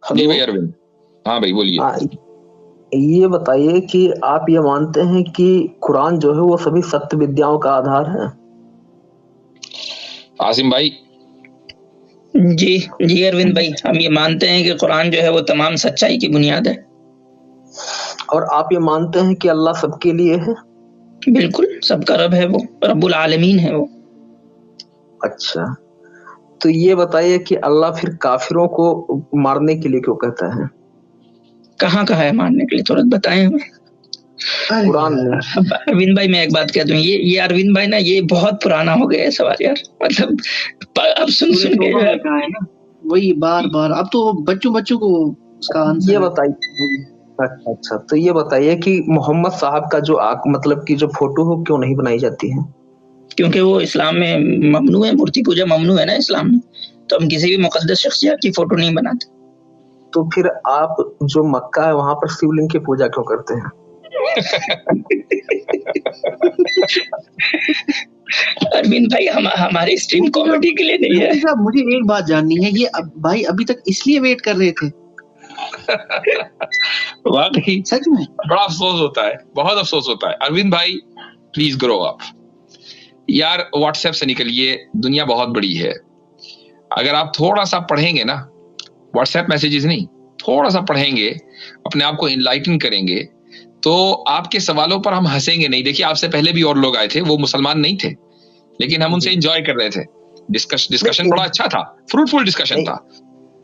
जी hello. भाई अरविंद। हाँ भाई बोलिए। हाँ, ये बताइए कि आप ये मानते हैं कि कुरान जो है वो सभी सत्य विद्याओं का आधार है? आसिम भाई। जी जी अरविंद भाई, हम ये मानते हैं कि कुरान जो है वो तमाम सच्चाई की बुनियाद है। और आप ये मानते हैं कि अल्लाह सबके लिए है? बिल्कुल, सबका रब है वो, रब्बुल आलमीन है वो। अच्छा, तो ये बताइए कि अल्लाह फिर काफिरों को मारने के लिए क्यों कहता है? कहाँ कहा है मारने के लिए, थोड़ा बताएं हमें। कुरान में। अब अरविंद भाई मैं एक बात कह दूं, ये अरविंद भाई ना, ये बहुत पुराना हो गया है सवाल यार। मतलब अब सुन पूरे सुन के तौबा में कहा है ना, वही बार बार। अब तो बच्चों को उसका आंसर ये है। बताइए। अच्छा, तो ये बताइए कि मोहम्मद साहब का जो मतलब कि जो फोटो हो क्यों नहीं बनाई जाती है? क्योंकि वो इस्लाम में ममनू है, मूर्ति पूजा ममनू है ना इस्लाम में, तो हम किसी भी मुकद्दस शख्सियत की फोटो नहीं बनाते। तो फिर आप जो मक्का है वहां पर शिवलिंग की पूजा क्यों करते हैं? अरविंद भाई हमारी स्ट्रीम कॉमेडी के लिए नहीं है। मुफ्ती साहब, मुझे एक बात जाननी है, ये भाई अभी तक इसलिए वेट कर रहे थे? वाकई सच में बड़ा अफसोस होता है, बहुत अफसोस होता है। अरविंद भाई प्लीज ग्रो अप यार, व्हाट्सएप से निकलिए, दुनिया बहुत बड़ी है। अगर आप थोड़ा सा पढ़ेंगे ना, व्हाट्सएप मैसेजेस नहीं, थोड़ा सा पढ़ेंगे, अपने आप को इनलाइटन करेंगे, तो आपके सवालों पर हम हंसेंगे नहीं। देखिए आपसे पहले भी और लोग आए थे, वो मुसलमान नहीं थे, लेकिन हम उनसे एंजॉय कर रहे थे। डिस्कशन बड़ा अच्छा था, फ्रूटफुल डिस्कशन था।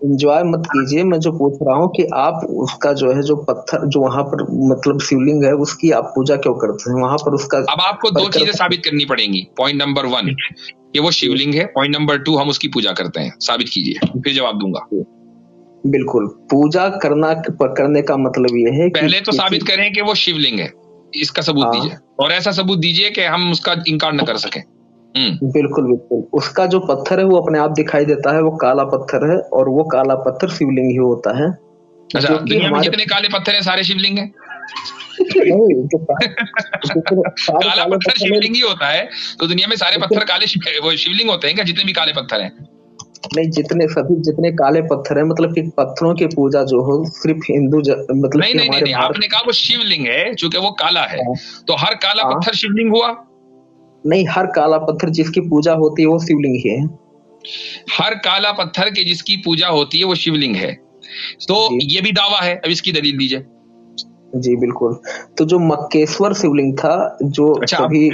एंजॉय मत कीजिए, मैं जो पूछ रहा हूँ कि आप उसका जो है जो पत्थर जो वहां पर मतलब शिवलिंग है उसकी आप पूजा क्यों करते हैं वहां पर? उसका अब आपको दो चीजें साबित करनी पड़ेंगी। पॉइंट नंबर 1 कि वो शिवलिंग है, पॉइंट नंबर 2 हम उसकी पूजा करते हैं। साबित कीजिए, फिर जवाब दूंगा। बिल्कुल, पूजा करने का मतलब ये है कि पहले तो साबित करें कि वो शिवलिंग है, इसका सबूत दीजिए, और ऐसा सबूत दीजिए कि हम उसका इनकार न कर सकें। बिल्कुल, उसका जो पत्थर है वो अपने आप दिखाई देता है, वो काला पत्थर है और वो काला पत्थर शिवलिंग ही होता है। अच्छा, दुनिया में जितने काले पत्थर हैं सारे शिवलिंग हैं? नहीं, काला पत्थर शिवलिंग ही होता है, तो दुनिया में सारे पत्थर काले वो शिवलिंग होते हैं क्या, जितने भी काले पत्थर हैं? नहीं, जितने काले पत्थर हैं, मतलब कि पत्थरों की पूजा जो हो सिर्फ हिंदू मतलब नहीं, आपने कहा वो शिवलिंग है, चूंकि वो काला है, तो हर काला पत्थर शिवलिंग हुआ? नहीं, हर काला पत्थर जिसकी पूजा होती है वो शिवलिंग ही है। हर काला पत्थर की जिसकी पूजा होती है वो शिवलिंग है, तो ये भी दावा है। अब इसकी दलील दीजिए। जी बिल्कुल, तो जो मक्केश्वर शिवलिंग था जो सभी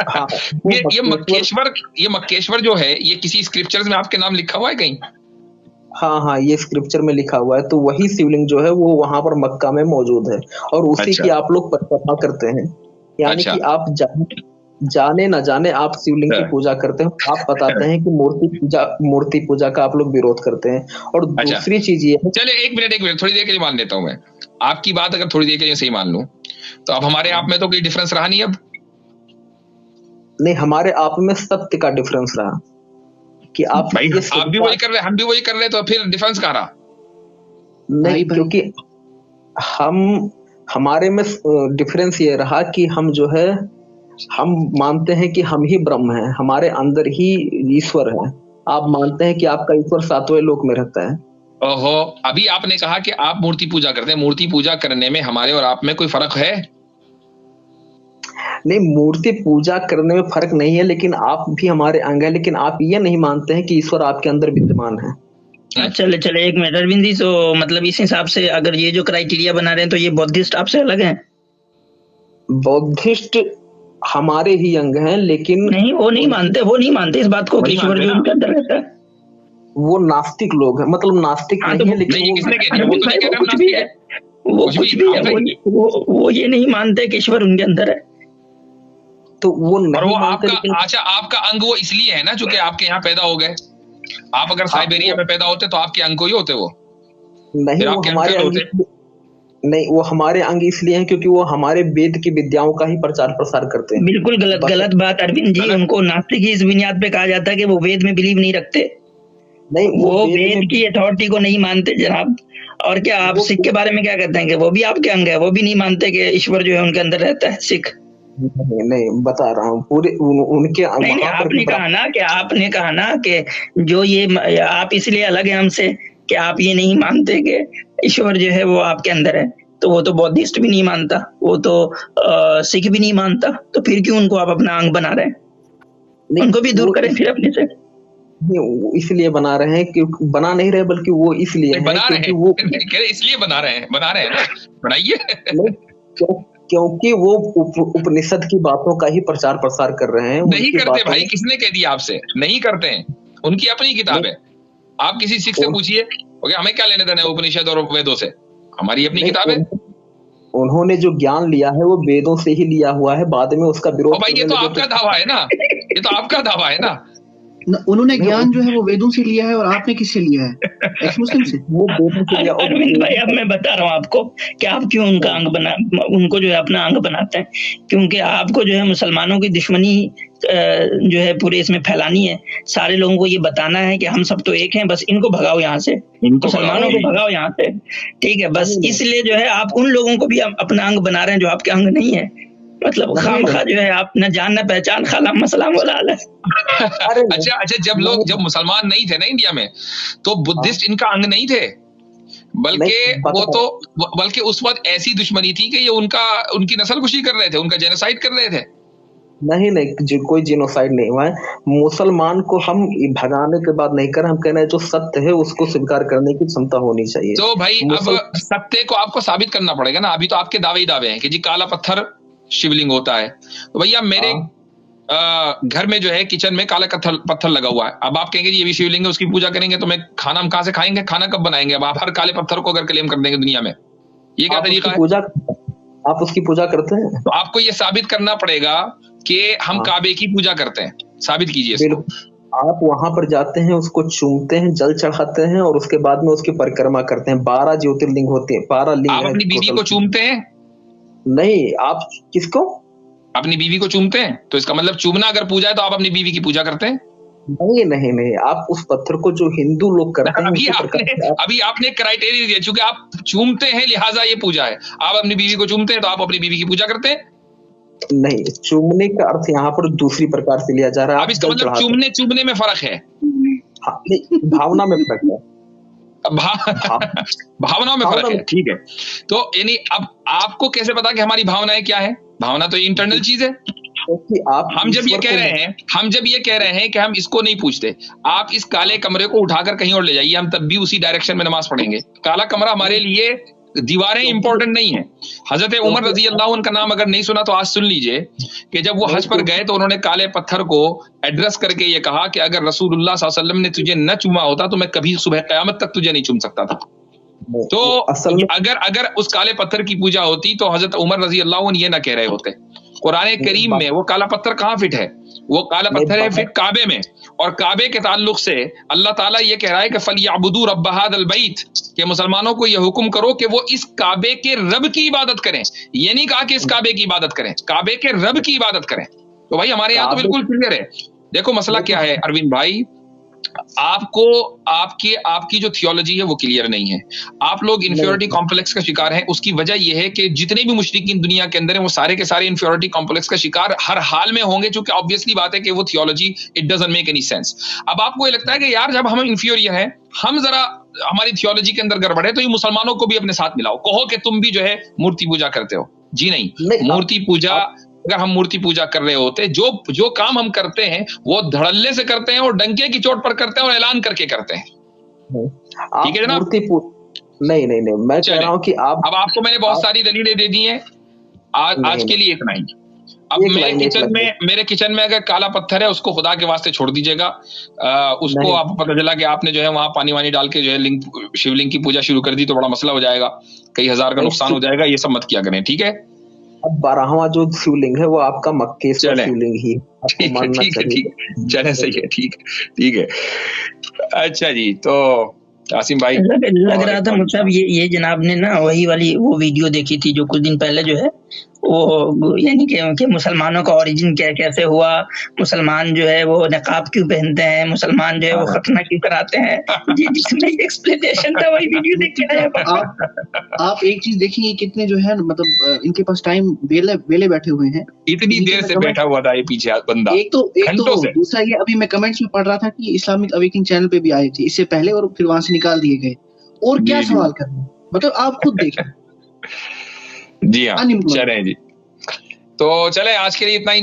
हाँ, ये मक्केश्वर जो है, ये किसी स्क्रिप्चर्स में आपके नाम लिखा हुआ है कहीं? हाँ, ये स्क्रिप्चर में लिखा हुआ है। तो वही शिवलिंग जो है वो वहां पर मक्का में मौजूद है और उसी की आप लोग परिक्रमा करते हैं। यानी कि आप जाने न जाने आप शिवलिंग की पूजा करते हैं। आप बताते हैं कि मूर्ति पूजा का आप लोग विरोध करते हैं। और दूसरी चीज ये है, चले एक मिनट थोड़ी देर के लिए मान लेता हूं मैं आपकी बात। अगर थोड़ी देर के लिए सही मान लूं तो अब हमारे आप में तो कोई डिफरेंस रहा नहीं। अब नहीं, हमारे आप में सत्य का डिफरेंस रहा कि आप भी वही कर रहे, हम भी वही कर रहे, तो फिर डिफरेंस कहाँ रहा? नहीं, क्योंकि हमारे में डिफरेंस ये रहा कि हम जो है हम मानते हैं कि हम ही ब्रह्म हैं, हमारे अंदर ही ईश्वर है। आप मानते हैं कि आपका ईश्वर सातवें लोक में रहता है। ओहो, अभी आपने कहा कि आप मूर्ति पूजा करते हैं। मूर्ति पूजा करने में हमारे और आप में कोई फर्क है? नहीं, मूर्ति पूजा करने में फर्क नहीं है, लेकिन आप भी हमारे अंग है। लेकिन आप ये नहीं मानते हैं कि ईश्वर आपके अंदर विद्यमान है। चले एक मिनट अरविंद जी, तो मतलब इस हिसाब से अगर ये जो क्राइटेरिया बना रहे हैं तो ये बौद्धिस्ट आपसे अलग हैं? बौद्धिस्ट हमारे ही अंग हैं, लेकिन नहीं, वो नहीं मानते इस बात को कि ईश्वर जो उनके अंदर रहता है। वो नास्तिक लोग हैं, मतलब नास्तिक नहीं है, लेकिन वो ये नहीं मानते कि ईश्वर उनके अंदर है। तो वो नहीं मानते। अच्छा, आपका अंग वो इसलिए है ना क्योंकि आपके यहाँ पैदा हो गए। आप अगर साइबेरिया में पैदा होते तो आपके अंग को ही होते वो नहीं। वो हमारे अंग नहीं, वो हमारे अंग इसलिए हैं क्योंकि वो हमारे वेद की विद्याओं का ही प्रचार प्रसार करते हैं। बिल्कुल गलत बात अरविंद जी। उनको नास्तिक इस बुनियाद पे कहा जाता है कि वो वेद में बिलीव नहीं रखते। नहीं, वो वेद की अथॉरिटी को नहीं मानते जनाब। और क्या आप सिख के बारे में क्या कहते हैं कि वो भी आपके अंग है? वो भी नहीं मानते कि ईश्वर जो है उनके अंदर रहता है, सिख? नहीं, बता रहा हूँ पूरे उनके नहीं, आपने कहा ना कि जो ये आप इसलिए अलग है हमसे कि आप ये नहीं मानते कि ईश्वर जो है वो आपके अंदर है, तो वो तो बौद्धिस्ट भी नहीं मानता, वो तो सिख भी नहीं मानता, तो फिर क्यों उनको आप अपना अंग बना रहे हैं? उनको भी दूर करें फिर अपने से। इसलिए बना रहे हैं कि बना नहीं रहे, बल्कि वो इसलिए बना रहे हैं, वो इसलिए बना रहे हैं ना, बनाइए। क्योंकि वो उपनिषद की बातों का ही प्रचार प्रसार कर रहे हैं। नहीं करते भाई, किसने कह दिया आपसे? नहीं करते हैं, उनकी अपनी किताब है। आप किसी सिख से पूछिए, हमें क्या लेने देने उपनिषद और वेदों से, हमारी अपनी किताब है। उन्होंने जो ज्ञान लिया है वो वेदों से ही लिया हुआ है, बाद में उसका विरोध। भाई ये तो आपका दावा है ना, ये तो आपका दावा है ना। उन्होंने ज्ञान जो है वो वेदों से लिया है, और आपने किससे लिया है? एक्स मुस्लिम से। वो वेदों से लिया। अरविंद भाई अब मैं बता रहा हूँ आपको कि आप क्यों उनका उनको जो है अपना अंग बनाते हैं, क्योंकि आपको जो है मुसलमानों की दुश्मनी जो है पूरे इसमें फैलानी है। सारे लोगों को ये बताना है कि हम सब तो एक हैं, बस इनको भगाओ यहाँ से, मुसलमानों को भगाओ यहाँ से, ठीक है। बस इसलिए जो है आप उन लोगों को भी अपना अंग बना रहे हैं जो आपके अंग नहीं है। मतलब खामखा जो है आप न जान न पहचान, खाला मसलाम वाला हाल है। अच्छा, जब मुसलमान नहीं थे ना इंडिया में, तो बुद्धिस्ट इनका अंग नहीं थे, बल्कि उस वक्त ऐसी दुश्मनी थी कि ये उनकी नस्लकुशी कर रहे थे, उनका जेनोसाइड कर रहे थे। नहीं, कोई जेनोसाइड नहीं हुआ है। मुसलमान को हम भगाने के बाद नहीं कर, हम कह रहे हैं जो सत्य है उसको स्वीकार करने की क्षमता होनी चाहिए। तो भाई अब सत्य को आपको साबित करना पड़ेगा ना। अभी तो आपके दावे ही दावे हैं कि जी काला पत्थर शिवलिंग होता है। तो भैया मेरे घर में जो है किचन में काला पत्थर लगा हुआ है। अब आप कहेंगे ये भी शिवलिंग है, उसकी पूजा करेंगे, तो मैं खाना हम कहां से खाएंगे? खाना कब बनाएंगे? अब आप हर काले पत्थर को अगर क्लेम कर देंगे दुनिया में, ये क्या तरीका है? आप उसकी पूजा करते हैं? तो आपको ये साबित करना पड़ेगा कि हम काबे की पूजा करते हैं। साबित कीजिए इसको। आप वहां पर जाते हैं, उसको चूमते हैं, जल चढ़ाते हैं, और उसके बाद में उसकी परिक्रमा करते हैं। 12 ज्योतिर्लिंग होते हैं, 12 लिंग। आप अपनी बीवी को चूमते हैं? नहीं। आप किसको? अपनी बीवी को चूमते हैं? तो इसका मतलब चूमना अगर पूजा है तो आप अपनी बीवी की पूजा करते हैं? नहीं, आप उस पत्थर को जो हिंदू लोग करते हैं, अभी आपने क्राइटेरिया दिया, चूंकि आप चूमते हैं लिहाजा ये पूजा है। आप अपनी बीवी को चूमते हैं तो आप अपनी बीवी की पूजा करते हैं? नहीं, चूमने का अर्थ यहाँ पर दूसरी प्रकार से लिया जा रहा है। अब इसका मतलब चूमने में फर्क है। भावना में फर्क है। भावना में फर्क है, ठीक है। तो यानी अब आपको कैसे पता कि हमारी भावनाएं क्या है? भावना तो इंटरनल चीज है। हम जब ये कह रहे हैं कि हम इसको नहीं पूछते, आप इस काले कमरे को उठाकर कहीं और ले जाइए, हम तब भी उसी डायरेक्शन में नमाज पढ़ेंगे। काला कमरा हमारे लिए दीवारें इंपॉर्टेंट नहीं है। हजरत उमर रजी अल्लाह उनका नाम अगर नहीं सुना तो आज सुन लीजिए कि जब वो हज पर गए तो उन्होंने काले पत्थर को एड्रेस करके ये कहा कि अगर रसूलुल्लाह सल्लल्लाहु अलैहि वसल्लम ने तुझे न चूमा होता तो मैं कभी सुबह क़यामत तक तुझे नहीं चूम सकता था। तो अगर उस काले पत्थर की पूजा होती तो हजरत उमर रजी अल्लाह ये ना कह रहे होते। कुरान करीम में वो काला पत्थर कहाँ फिट है? वो काला पत्थर है फिट काबे में, और काबे के ताल्लुक से अल्लाह ताला ये कह रहा है कि फलयअबुदू रब्ब हाज़ल बैत, कि मुसलमानों को ये हुक्म करो कि वो इस काबे के रब की इबादत करें। ये नहीं कहा कि इस काबे की इबादत करें, काबे के रब की इबादत करें। तो भाई हमारे यहाँ तो बिल्कुल क्लियर है। देखो मसला क्या है अरविंद भाई, आपको आपकी जो थियोलॉजी है वो क्लियर नहीं है। आप लोग इंफीरियरिटी कॉम्प्लेक्स का शिकार हैं। उसकी वजह यह है कि जितने भी मुशरिकीन दुनिया के अंदर हैं वो सारे के सारे इंफीरियरिटी कॉम्प्लेक्स का शिकार हर हाल में होंगे, क्योंकि ऑब्वियसली बात है कि वो theology it doesn't make any sense. अब आपको ये लगता है कि यार जब हम इंफीरियर हैं, हम जरा हमारी थियोलॉजी के अंदर गड़बड़ है, तो ये मुसलमानों को भी अपने साथ मिलाओ, कहो कि तुम भी जो है मूर्ति पूजा करते हो। जी नहीं, मूर्ति पूजा, अगर हम मूर्ति पूजा कर रहे होते, जो काम हम करते हैं वो धड़ल्ले से करते हैं और डंके की चोट पर करते हैं और ऐलान करके करते हैं। ठीक है जनाब? नहीं, मैं कह रहा हूं कि अब आपको मैंने बहुत सारी दलीलें दे दी हैं, आज के लिए इतना ही। अब मेरे किचन में अगर काला पत्थर है उसको खुदा के वास्ते छोड़ दीजिएगा। उसको आप पता चला कि आपने जो है वहां पानी वानी डाल के जो है शिवलिंग की पूजा शुरू कर दी तो बड़ा मसला हो जाएगा, कई हजार का नुकसान हो जाएगा। ये सब मत किया करें, ठीक है? अब 12वां जो शिवलिंग है वो आपका मक्केश्वर शिवलिंग ही ठीक चले, सही है, ठीक है। अच्छा जी, तो आसिम भाई लग रहा था मतलब ये जनाब ने ना वही वाली वो वीडियो देखी थी जो कुछ दिन पहले जो है वो यानी कि मुसलमानों का ओरिजिन कैसे हुआ, मुसलमान जो है वो नकाब क्यों पहनते हैं, मुसलमान जो है वो खतना क्यों कराते हैं, ये जिसमें एक्सप्लेनेशन था वही वीडियो देख के आया। आप एक चीज देखिए कितने जो है मतलब इनके पास टाइम वेले बैठे हुए हैं, इतनी देर से बैठा हुआ था ये पीछे बंदा, एक तो दूसरा ये अभी मैं कमेंट्स में पढ़ रहा था कि इस्लामिक अवेकनिंग चैनल पे भी आए थे इससे पहले और फिर वहां से निकाल दिए गए, और क्या सवाल करना, मतलब आप खुद देखें। जी हाँ, चलें जी, तो चले आज के लिए इतना ही।